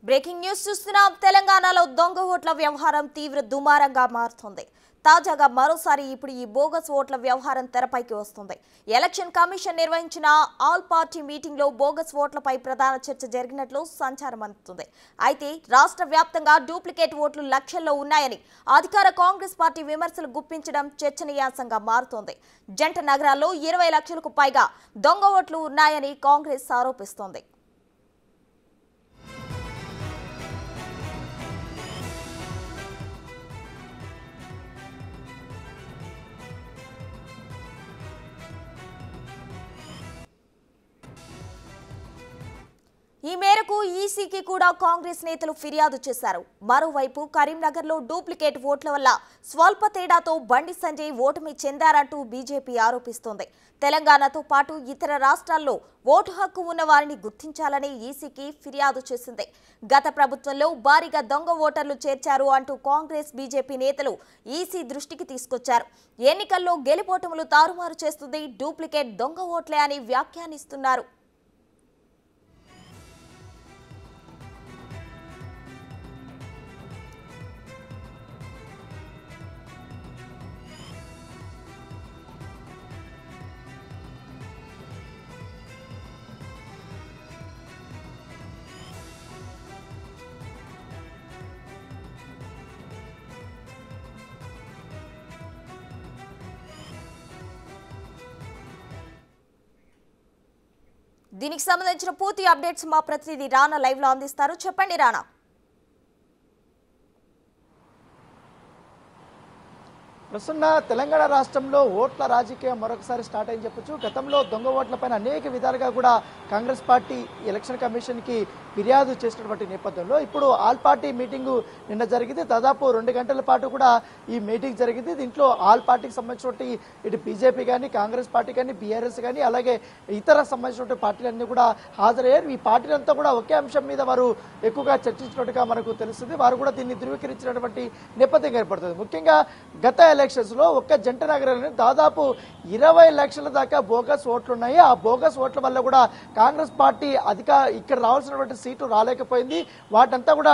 Breaking news చూస్తున్నాం. తెలంగాణలో దొంగ ఓట్ల వ్యవహారం తీవ్ర దుమారంగా మారుతుంది. తాజాగా మరోసారి ఇప్పుడు ఈ బోగస్ ఓట్ల వ్యవహారం తెరపైకి వస్తుంది. ఎలక్షన్ కమిషన్ నిర్వహించిన ఆల్ పార్టీ మీటింగ్ లో బోగస్ ఓట్లపై ప్రధాన చర్చ జరిగినట్లు సంచారం అందుతుంది. అయితే రాష్ట్ర వ్యాప్తంగా డూప్లికేట్ ఓట్లు లక్షల్లో ఉన్నాయని అధికార కాంగ్రెస్ పార్టీ విమర్శలు గుప్పించడం చర్చనీయాంశంగా మారుతోంది. జంట నగరాల్లో 20 లక్షలకు పైగా దొంగ ఓట్లు ఉన్నాయని కాంగ్రెస్ ఆరోపిస్తోంది. ఈ మేరకు ఈసీకి కూడా కాంగ్రెస్ నేతలు ఫిర్యాదు చేశారు. మరోవైపు కరీంనగర్లో డూప్లికేట్ ఓట్ల వల్ల స్వల్ప తేడాతో బండి సంజయ్ ఓటమి చెందారంటూ బీజేపీ ఆరోపిస్తోంది. తెలంగాణతో పాటు ఇతర రాష్ట్రాల్లో ఓటు హక్కు ఉన్న వారిని గుర్తించాలని ఈసీకి ఫిర్యాదు చేసింది. గత ప్రభుత్వంలో భారీగా దొంగ ఓటర్లు చేర్చారు అంటూ కాంగ్రెస్ బీజేపీ నేతలు ఈసీ దృష్టికి తీసుకొచ్చారు. ఎన్నికల్లో గెలుపోటములు తారుమారు చేస్తుంది డూప్లికేట్ దొంగ ఓట్లే అని వ్యాఖ్యానిస్తున్నారు. దీనికి సంబంధించిన పూర్తి అప్డేట్స్ మా ప్రతినిధి రానా లైవ్ లో అందిస్తారు. చెప్పండి రానా. ప్రస్తున్న తెలంగాణ రాష్ట్రంలో ఓట్ల రాజకీయం మరొకసారి స్టార్ట్ అయ్యి చెప్పొచ్చు. గతంలో దొంగ ఓట్లపైన అనేక విధాలుగా కూడా కాంగ్రెస్ పార్టీ ఎలక్షన్ కమిషన్కి ఫిర్యాదు చేసినటువంటి నేపథ్యంలో ఇప్పుడు ఆల్ పార్టీ మీటింగు నిన్న జరిగింది. దాదాపు 2 గంటల పాటు కూడా ఈ మీటింగ్ జరిగింది. దీంట్లో ఆల్ పార్టీకి సంబంధించినటువంటి ఇటు బీజేపీ కానీ, కాంగ్రెస్ పార్టీ కానీ, బీఆర్ఎస్ కానీ, అలాగే ఇతర సంబంధించినటువంటి పార్టీలన్నీ కూడా హాజరయ్యారు. ఈ పార్టీలంతా కూడా ఒకే అంశం మీద వారు ఎక్కువగా చర్చించినట్టుగా మనకు తెలుస్తుంది. వారు కూడా దీన్ని ధృవీకరించినటువంటి నేపథ్యం ఏర్పడుతుంది. ముఖ్యంగా గత ఎలక్షన్స్ లో ఒక్క జంట నగరంలో దాదాపు 20 లక్షల దాకా బోగస్ ఓట్లున్నాయి. ఆ బోగస్ ఓట్ల వల్ల కూడా కాంగ్రెస్ పార్టీ ఇక్కడ రావాల్సినటువంటి సీట్లు రాలేకపోయింది. వాటంతా కూడా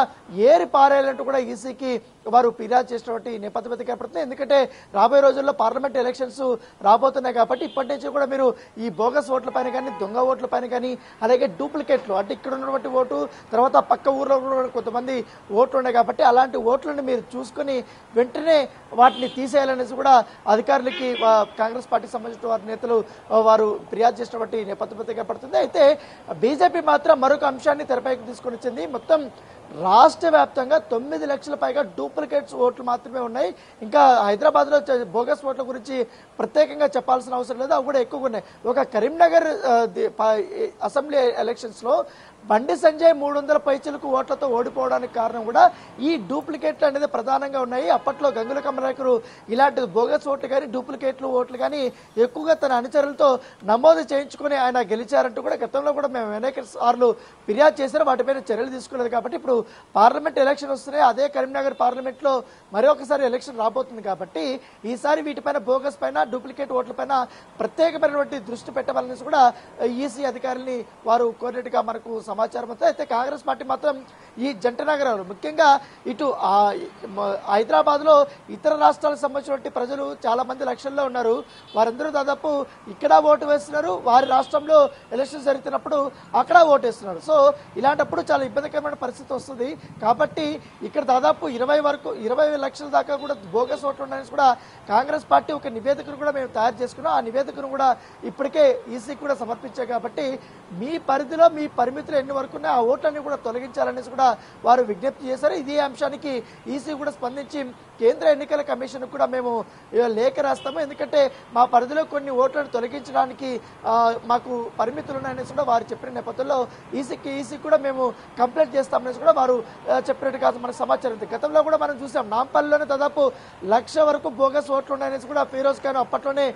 ఏరి పారేయాలంటూ కూడా ఈసీకి వారు ఫిర్యాదు చేసినటువంటి నేపథ్యం ఏర్పడుతుంది. ఎందుకంటే రాబోయే రోజుల్లో పార్లమెంట్ ఎలక్షన్స్ రాబోతున్నాయి కాబట్టి ఇప్పటి నుంచి కూడా మీరు ఈ బోగస్ ఓట్ల పైన కానీ, దొంగ ఓట్ల పైన కానీ, అలాగే డూప్లికేట్లు అంటే ఇక్కడ ఉన్నటువంటి ఓటు తర్వాత పక్క ఊర్లో కొంతమంది ఓట్లు ఉన్నాయి కాబట్టి అలాంటి ఓట్లను మీరు చూసుకుని వెంటనే వాటిని తీసేయాలనేసి కూడా అధికారులకి కాంగ్రెస్ పార్టీకి సంబంధించిన వారి నేతలు వారు ఫిర్యాదు చేసినటువంటి నేపథ్యం ఏర్పడుతుంది. అయితే బీజేపీ మాత్రం మరొక అంశాన్ని తెరపైకి తీసుకొని వచ్చింది. మొత్తం రాష్ట్ర వ్యాప్తంగా 9 లక్షల పైగా డూప్లికేట్స్ ఓట్లు మాత్రమే ఉన్నాయి. ఇంకా హైదరాబాద్ లో బోగస్ ఓట్ల గురించి ప్రత్యేకంగా చెప్పాల్సిన అవసరం లేదు, అవి కూడా ఎక్కువగా ఉన్నాయి. ఒక కరీంనగర్ అసెంబ్లీ ఎలక్షన్స్ లో బండి సంజయ్ 300 పైచలకు ఓట్లతో ఓడిపోవడానికి కారణం కూడా ఈ డూప్లికేట్లు అనేది ప్రధానంగా ఉన్నాయి. అప్పట్లో గంగుల కమలాకరు ఇలాంటి బోగస్ ఓట్లు కానీ, డూప్లికేట్లు ఓట్లు కానీ ఎక్కువగా తన అనుచరులతో నమోదు చేయించుకుని ఆయన గెలిచారంటూ కూడా గతంలో కూడా మేము అనేక సార్లు ఫిర్యాదు చేశారు. వాటిపైన చర్యలు తీసుకోలేదు కాబట్టి ఇప్పుడు పార్లమెంట్ ఎలక్షన్ వస్తున్నాయి. అదే కరీంనగర్ పార్లమెంట్ లో మరొకసారి ఎలక్షన్ రాబోతుంది కాబట్టి ఈసారి వీటిపైన బోగస్ పైన, డూప్లికేట్ ఓట్ల పైన ప్రత్యేకమైనటువంటి దృష్టి పెట్టాలనేసి కూడా ఈసీ అధికారుల్ని వారు కోరినట్టుగా మనకు సమాచారం వస్తుంది. అయితే కాంగ్రెస్ పార్టీ మాత్రం ఈ జంట నగరాలు ముఖ్యంగా ఇటు హైదరాబాద్ లో ఇతర రాష్ట్రాలకు సంబంధించినటువంటి ప్రజలు చాలా మంది లక్షల్లో ఉన్నారు. వారందరూ దాదాపు ఇక్కడ ఓటు వేస్తున్నారు, వారి రాష్ట్రంలో ఎలక్షన్ జరుగుతున్నప్పుడు అక్కడ ఓటు వేస్తున్నారు. సో ఇలాంటప్పుడు చాలా ఇబ్బందికరమైన పరిస్థితి వస్తుంది. కాబట్టి ఇక్కడ దాదాపు 20 లక్షల దాకా కూడా బోగస్ ఓట్లు ఉన్నాయని కూడా కాంగ్రెస్ పార్టీ ఒక నివేదికను కూడా మేము తయారు చేసుకున్నాం. ఆ నివేదికను కూడా ఇప్పటికే ఈసీ కూడా సమర్పించారు. కాబట్టి మీ పరిధిలో మీ పరిమితులు ఎన్ని వరకు ఉన్నాయి ఆ ఓట్లన్నీ కూడా తొలగించాలనేసి కూడా వారు విజ్ఞప్తి చేశారు. ఇదే అంశానికి ఈసీ కూడా స్పందించి కేంద్ర ఎన్నికల కమిషన్ కూడా మేము లేఖ రాస్తాము, ఎందుకంటే మా పరిధిలో కొన్ని ఓట్లను తొలగించడానికి మాకు పరిమితులు ఉన్నాయనేసి కూడా వారు చెప్పిన నేపథ్యంలో ఈసీ కూడా మేము కంప్లైంట్ చేస్తామనేసి కూడా వారు చెప్పినట్టుగా మనకు సమాచారం ఉంది. గతంలో కూడా మనం చూసాం నాంపల్లిలోనే దాదాపు 1,00,000 వరకు బోగస్ ఓట్లు ఉన్నాయనేసి కూడా ఫిరోజ్ ఖాన్ అప్పట్లోనే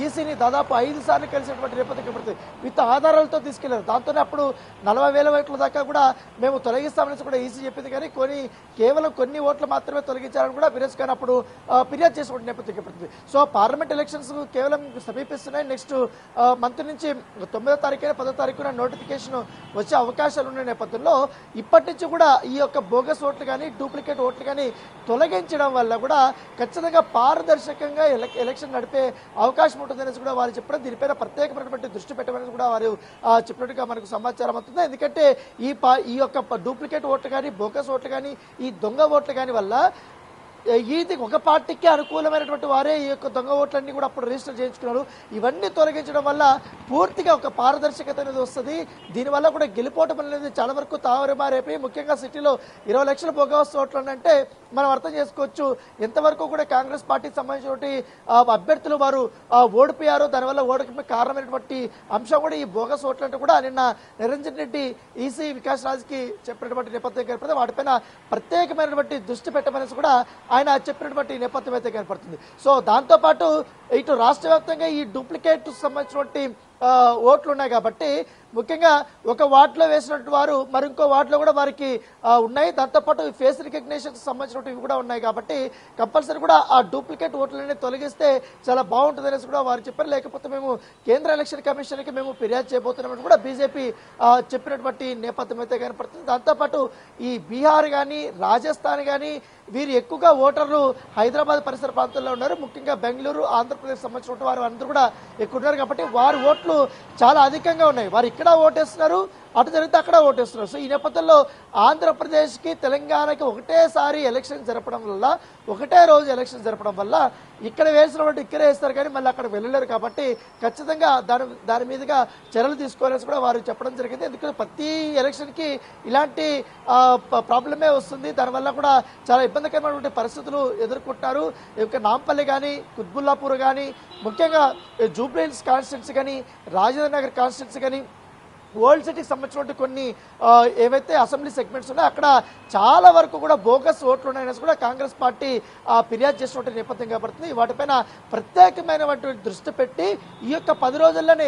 ఈసీని దాదాపు 5 సార్లు కలిసినటువంటి నేపథ్యం పడుతుంది. విత్ ఆధారాలతో తీసుకెళ్లారు. దాంతోనే అప్పుడు 40,000 ఓట్ల దాకా కూడా మేము తొలగిస్తామనేసి కూడా ఈసీ చెప్పింది. కానీ కేవలం కొన్ని ఓట్లు మాత్రమే తొలగించాలని కూడా ఫిరోజ్ ఖాన్ అప్పుడు ఫిర్యాదు చేసిన నేపథ్యం పడుతుంది. సో పార్లమెంట్ ఎలక్షన్స్ కేవలం సమీపిస్తున్నాయి. నెక్స్ట్ మంత్ నుంచి 9వ తారీఖు 10వ తారీఖున నోటిఫికేషన్ వచ్చే అవకాశం అవకాశాలు ఉన్న నేపథ్యంలో ఇప్పటి నుంచి కూడా ఈ యొక్క బోగస్ ఓట్లు కానీ డూప్లికేట్ ఓట్లు కానీ తొలగించడం వల్ల కూడా ఖచ్చితంగా పారదర్శకంగా ఎలక్షన్ నడిపే అవకాశం ఉంటుందనేసి కూడా వారు చెప్పడం, దీనిపైన ప్రత్యేకమైనటువంటి దృష్టి పెట్టమని కూడా వారు చెప్పినట్టుగా మనకు సమాచారం అవుతుంది. ఎందుకంటే ఈ యొక్క డూప్లికేట్ ఓట్లు కానీ బోగస్ ఓట్లు కానీ ఈ దొంగ ఓట్లు కానీ వల్ల ఇది ఒక పార్టీకి అనుకూలమైనటువంటి వారే ఈ యొక్క దొంగ ఓట్లన్నీ కూడా అప్పుడు రిజిస్టర్ చేయించుకున్నారు. ఇవన్నీ తొలగించడం వల్ల పూర్తిగా ఒక పారదర్శకత అనేది వస్తుంది. దీనివల్ల కూడా గెలిపోవటం అనేది చాలా వరకు తావరమారైపోయి, ముఖ్యంగా సిటీలో 20 లక్షల బోగస్ ఓట్లు అంటే మనం అర్థం చేసుకోవచ్చు ఎంతవరకు కూడా కాంగ్రెస్ పార్టీకి సంబంధించినటువంటి అభ్యర్థులు వారు ఓడిపోయారు. దానివల్ల ఓడిపోయిన కారణమైనటువంటి అంశం కూడా ఈ బోగస్ ఓట్లు అంటే కూడా నిన్న నిరంజన్ రెడ్డి ఈసీ వికాస్ రాజ్కి చెప్పినటువంటి నేపథ్యం కనపడుతుంది. వాటిపైన ప్రత్యేకమైనటువంటి దృష్టి పెట్టమనేసి కూడా ఆయన చెప్పినటువంటి నేపథ్యం అయితే కనపడుతుంది. సో దాంతోపాటు ఇటు రాష్ట్ర వ్యాప్తంగా ఈ డూప్లికేట్ సంబంధించినటువంటి ఓట్లు ఉన్నాయి కాబట్టి ముఖ్యంగా ఒక వార్డులో వేసినట్టు వారు మరింకో వార్డులో కూడా వారికి ఉన్నాయి. దాంతోపాటు ఫేస్ రికగ్నిషన్ సంబంధించినవి కూడా ఉన్నాయి కాబట్టి కంపల్సరీ కూడా ఆ డూప్లికేట్ ఓట్లని తొలగిస్తే చాలా బాగుంటుంది అనేసి కూడా వారు చెప్పారు. లేకపోతే మేము కేంద్ర ఎలక్షన్ కమిషన్కి మేము ఫిర్యాదు చేయబోతున్నామని కూడా బీజేపీ చెప్పినటువంటి నేపథ్యం అయితే కనపడుతుంది. దాంతోపాటు ఈ బీహార్ కానీ రాజస్థాన్ కానీ వీరు ఎక్కువగా ఓటర్లు హైదరాబాద్ పరిసర ప్రాంతాల్లో ఉన్నారు. ముఖ్యంగా బెంగళూరు ఆంధ్రప్రదేశ్ సంబంధించిన వారు అందరూ కూడా ఎక్కువ ఉన్నారు కాబట్టి వారి ఓట్లు చాలా అధికంగా ఉన్నాయి. వారు ఇక్కడ ఓటేస్తున్నారు, అటు జరిగితే అక్కడ ఓటేస్తున్నారు. సో ఈ నేపథ్యంలో ఆంధ్రప్రదేశ్కి తెలంగాణకి ఒకటేసారి ఎలక్షన్ జరపడం వల్ల, ఒకటే రోజు ఎలక్షన్ జరపడం వల్ల ఇక్కడ వేసిన వాళ్ళు ఇక్కడే వేస్తారు కానీ మళ్ళీ అక్కడ వెళ్ళలేరు కాబట్టి ఖచ్చితంగా దాని మీదుగా చర్యలు తీసుకోవాలని కూడా వారు చెప్పడం జరిగింది. ఎందుకంటే ప్రతి ఎలక్షన్కి ఇలాంటి ప్రాబ్లమే వస్తుంది. దానివల్ల కూడా చాలా ఇబ్బందికరమైనటువంటి పరిస్థితులు ఎదుర్కొంటారు. ఇక నాంపల్లి కానీ కుత్బుల్లాపూర్ కానీ ముఖ్యంగా జూబ్లీ హిల్స్ కాన్స్టిట్యున్సీ కానీ రాజేంద్ర నగర్ కాన్స్టిట్యున్సీ కానీ ఓల్డ్ సిటీకి సంబంధించినటువంటి కొన్ని ఏవైతే అసెంబ్లీ సెగ్మెంట్స్ ఉన్నాయో అక్కడ చాలా వరకు కూడా బోగస్ ఓట్లు ఉన్నాయనేసి కూడా కాంగ్రెస్ పార్టీ ఫిర్యాదు చేసినటువంటి నేపథ్యం కనబడుతుంది. వాటిపైన ప్రత్యేకమైనటువంటి దృష్టి పెట్టి ఈ యొక్క 10 రోజుల్లోనే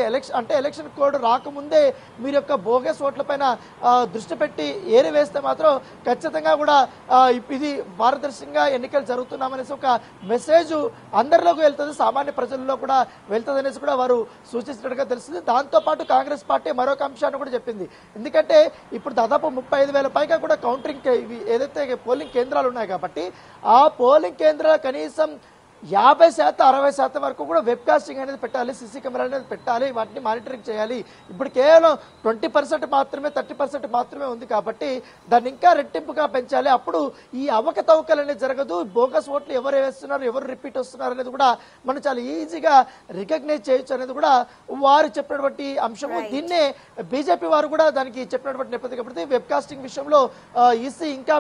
ఎలక్షన్ కోడ్ రాకముందే మీరు యొక్క బోగస్ ఓట్లపైన దృష్టి పెట్టి ఏరి వేస్తే మాత్రం ఖచ్చితంగా కూడా ఇది పారదర్శకంగా ఎన్నికలు జరుగుతున్నామనేసి ఒక మెసేజ్ అందరిలోకి వెళ్తుంది, సామాన్య ప్రజల్లో కూడా వెళ్తుంది అనేసి కూడా వారు సూచించినట్టుగా తెలుస్తుంది. దాంతోపాటు కాంగ్రెస్ పార్టీ మరొక అంశాన్ని కూడా చెప్పింది. ఎందుకంటే ఇప్పుడు దాదాపు 35,000 పైగా కూడా కౌంటింగ్ ఏదైతే పోలింగ్ కేంద్రాలు ఉన్నాయి కాబట్టి ఆ పోలింగ్ కేంద్రాలు కనీసం 50% 60% వరకు కూడా వెబ్ కాస్టింగ్ అనేది పెట్టాలి, సీసీ కెమెరా అనేది పెట్టాలి, వాటిని మానిటరింగ్ చేయాలి. ఇప్పుడు కేవలం 20% మాత్రమే 30% మాత్రమే ఉంది కాబట్టి దాన్ని ఇంకా రెట్టింపుగా పెంచాలి. అప్పుడు ఈ అవకతవకలు అనేది జరగదు. బోగస్ ఓట్లు ఎవరు వేస్తున్నారు, ఎవరు రిపీట్ వస్తున్నారు అనేది కూడా మనం చాలా ఈజీగా రికగ్నైజ్ చేయొచ్చు అనేది కూడా వారు చెప్పినటువంటి అంశము. దీన్నే బీజేపీ వారు కూడా దానికి చెప్పినటువంటి నేపథ్యం కాబట్టి వెబ్ కాస్టింగ్ విషయంలో ఈసీ ఇంకా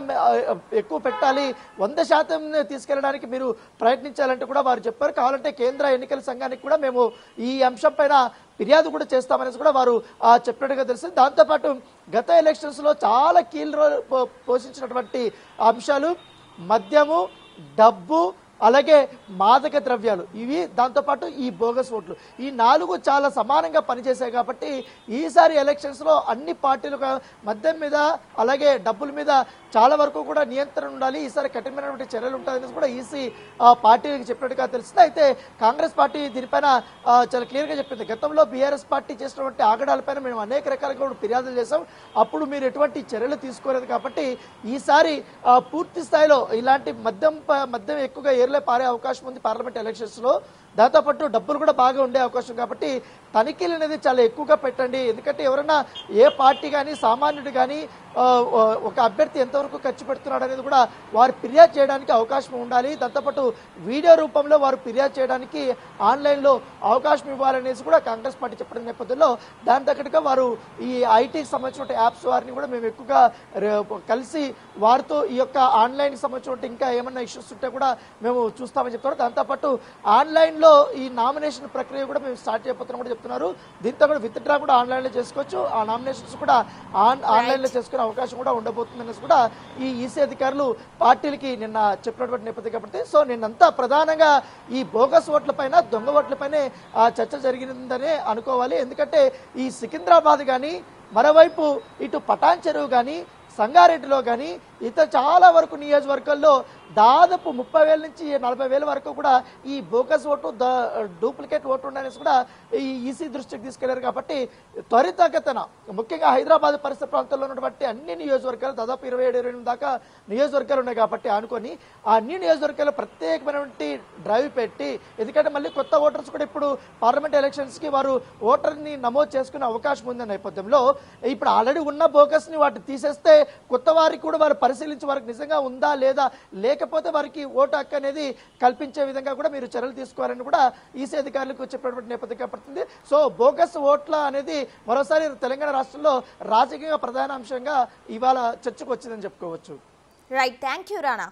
ఎక్కువ పెట్టాలి, 100% తీసుకెళ్ళడానికి మీరు ప్రయత్నించాలి అంటే కూడా వారు చెప్పారు. కావాలంటే కేంద్ర ఎన్నికల సంఘానికి కూడా మేము ఈ అంశం పైన ఫిర్యాదు కూడా చేస్తామనేసి కూడా వారు చెప్పినట్టుగా తెలిసింది. దాంతోపాటు గత ఎలక్షన్స్ లో చాలా కీలక రోల్ పోషించినటువంటి అంశాలు మద్యము, డబ్బు, అలాగే మాదక ద్రవ్యాలు, ఇవి దాంతోపాటు ఈ బోగస్ ఓట్లు, ఈ 4 చాలా సమానంగా పనిచేశాయి కాబట్టి ఈసారి ఎలక్షన్స్ లో అన్ని పార్టీలకు మద్యం మీద అలాగే డబ్బుల మీద చాలా వరకు కూడా నియంత్రణ ఉండాలి, ఈసారి కఠినమైనటువంటి చర్యలు ఉంటాయని కూడా ఈసీ పార్టీకి చెప్పినట్టుగా తెలిసింది. అయితే కాంగ్రెస్ పార్టీ దీనిపైన చాలా క్లియర్గా చెప్పింది. గతంలో బీఆర్ఎస్ పార్టీ చేసినటువంటి ఆగడాలపైన మేము అనేక రకాలుగా ఫిర్యాదులు చేసాం, అప్పుడు మీరు ఎటువంటి చర్యలు తీసుకోలేదు కాబట్టి ఈసారి పూర్తి స్థాయిలో ఇలాంటి మద్యం ఎక్కువగా ఏర్లే పారే అవకాశం ఉంది పార్లమెంట్ ఎలక్షన్స్ లో. దాంతోపాటు డబ్బులు కూడా బాగా ఉండే అవకాశం కాబట్టి తనిఖీలు అనేది చాలా ఎక్కువగా పెట్టండి. ఎందుకంటే ఎవరైనా ఏ పార్టీ కానీ సామాన్యుడు కానీ ఒక అభ్యర్థి ఎంతవరకు ఖర్చు పెడుతున్నాడు అనేది కూడా వారు ఫిర్యాదు చేయడానికి అవకాశం ఉండాలి. దాంతోపాటు వీడియో రూపంలో వారు ఫిర్యాదు చేయడానికి ఆన్లైన్లో అవకాశం ఇవ్వాలనేసి కూడా కాంగ్రెస్ పార్టీ చెప్పిన నేపథ్యంలో దాని తగ్గట్టుగా వారు ఈ ఐటీకి సంబంధించిన యాప్స్ వారిని కూడా మేము ఎక్కువగా కలిసి వారితో ఈ యొక్క ఆన్లైన్కి సంబంధించిన ఇంకా ఏమన్నా ఇష్యూస్ ఉంటే కూడా మేము చూస్తామని చెప్తున్నారు. దాంతోపాటు ఆన్లైన్లో ఈ నామినేషన్ ప్రక్రియ కూడా మేము స్టార్ట్ చేయబోతున్నాం కూడా చెప్తున్నారు. దీంతో కూడా విత్ డ్రా కూడా ఆన్లైన్లో చేసుకోవచ్చు, ఆ నామినేషన్స్ కూడా ఆన్లైన్లో చేసుకునే అవకాశం కూడా ఉండబోతుందనేసి కూడా ఈ ఈసీ అధికారులు పార్టీలకి నిన్న చెప్పినటువంటి నేపథ్యం కాబట్టి సో నిన్నంతా ప్రధానంగా ఈ బోగస్ ఓట్లపైన దొంగ ఓట్లపైనే చర్చ జరిగిందనే అనుకోవాలి. ఎందుకంటే ఈ సికింద్రాబాద్ కానీ మరోవైపు ఇటు పటాన్ చెరువు కానీ సంగారెడ్డిలో కానీ ఇతర చాలా వరకు నియోజకవర్గాల్లో దాదాపు 30,000 నుంచి 40,000 వరకు కూడా ఈ బోగస్ ఓటు డూప్లికేట్ ఓటు ఉండనేసి కూడా ఈ ఈసీ దృష్టికి తీసుకెళ్లారు. కాబట్టి త్వరితగతన ముఖ్యంగా హైదరాబాద్ పరిసర ప్రాంతాల్లో ఉన్నటువంటి అన్ని నియోజకవర్గాలు దాదాపు 27-28 దాకా నియోజకవర్గాలు ఉన్నాయి. కాబట్టి అనుకొని ఆ అన్ని నియోజకవర్గాలు ప్రత్యేకమైనటువంటి డ్రైవ్ పెట్టి, ఎందుకంటే మళ్ళీ కొత్త ఓటర్స్ కూడా ఇప్పుడు పార్లమెంట్ ఎలక్షన్స్ కి వారు ఓటర్ని నమోదు చేసుకునే అవకాశం ఉన్న నేపథ్యంలో ఇప్పుడు ఆల్రెడీ ఉన్న బోగస్ ని వాటిని తీసేస్తే కొత్త వారికి కూడా వారు పరిశీలించి వారికి నిజంగా ఉందా లేదా, లేకపోతే వారికి ఓటు హక్కు అనేది కల్పించే విధంగా కూడా మీరు చర్యలు తీసుకోవాలని కూడా ఈసీ అధికారులకు చెప్పినటువంటి నేపథ్యం కనపడుతుంది. సో బోగస్ ఓట్ల అనేది మరోసారి తెలంగాణ రాష్ట్రంలో రాజకీయ ప్రధాన అంశంగా ఇవాళ చర్చకు వచ్చిందని చెప్పుకోవచ్చు. Right, thank you Rana.